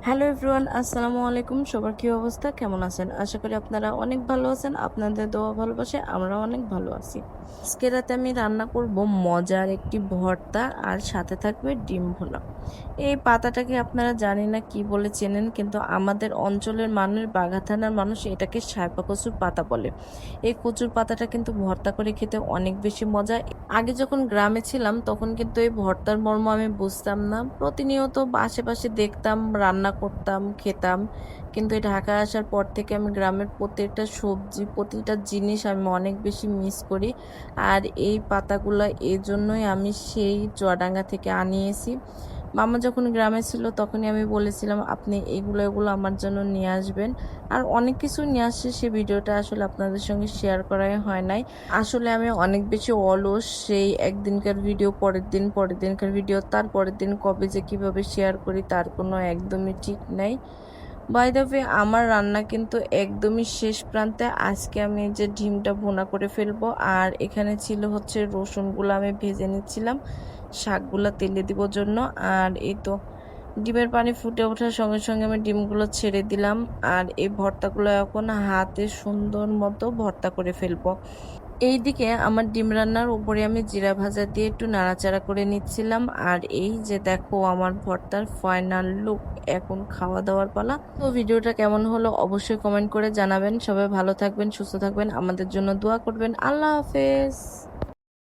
Hello everyone, আসসালামু আলাইকুম। সবার কি অবস্থা, কেমন আছেন? আশা করি আপনারা অনেক ভালো আছেন। আপনাদের দোয়া ভালোবাসে আমরা অনেক ভালো আছি। আজকে রাতে আমি রান্না করব মজার একটি ভর্তা, আর সাথে থাকবে ডিম ভুনা। এই পাতাটাকে আপনারা জানি না কি বলে চেনেন, কিন্তু আমাদের অঞ্চলের মানুষ, বাঘা থানার মানুষ এটাকে শাইপা কচুর পাতা বলে। এই কচুর পাতাটা কিন্তু ভর্তা করে খেতে অনেক বেশি মজা। আগে যখন গ্রামে ছিলাম তখন কিন্তু এই ভর্তার মর্ম আমি বুঝতাম না। প্রতিনিয়ত আশেপাশে দেখতাম, রান্না করতাম, খেতাম। কিন্তু এই ঢাকা আসার পর থেকে আমি গ্রামের প্রত্যেকটা সবজি, প্রতিটা জিনিস আমি অনেক বেশি মিস করি। আর এই পাতাগুলো এই জন্যই আমি সেই চুয়াডাঙ্গা থেকে আনিয়েছি। মামা যখন গ্রামে ছিল তখনই আমি বলেছিলাম আপনি এগুলো আমার জন্য নিয়ে আসবেন। আর অনেক কিছু নিয়ে আসছে, সে ভিডিওটা আসলে আপনাদের সঙ্গে শেয়ার করাই হয় নাই। আসলে আমি অনেক বেশি অলস, সেই একদিনকার ভিডিও পরের দিন, পরের দিনকার ভিডিও তার পরের দিন, কবে যে কিভাবে শেয়ার করি তার কোনো একদমই ঠিক নাই। বাই দ্য ওয়ে, আমার রান্না কিন্তু একদমই শেষ প্রান্তে। আজকে আমি এই যে ডিমটা ভুনা করে ফেলবো, আর এখানে ছিল হচ্ছে রসুনগুলো আমি ভেজে নিচ্ছিলাম শাকগুলো তেলে দিব জন্য। আর এই তো ডিমের পানি ফুটে ওঠার সঙ্গে সঙ্গে আমি ডিমগুলো ছেড়ে দিলাম। আর এই ভর্তাগুলো এখন হাতে সুন্দর মতো ভর্তা করে ফেলবো। এইদিকে আমার ডিম রান্নার উপরে আমি জিরা ভাজা দিয়ে একটু নাড়াচাড়া করে নিচ্ছিলাম। আর এই যে দেখো আমার ভর্তার ফাইনাল লুক, এখন খাওয়া দাওয়ার পালা। তো ভিডিওটা কেমন হলো অবশ্যই কমেন্ট করে জানাবেন। সবাই ভালো থাকবেন, সুস্থ থাকবেন, আমাদের জন্য দোয়া করবেন। আল্লাহ হাফেজ।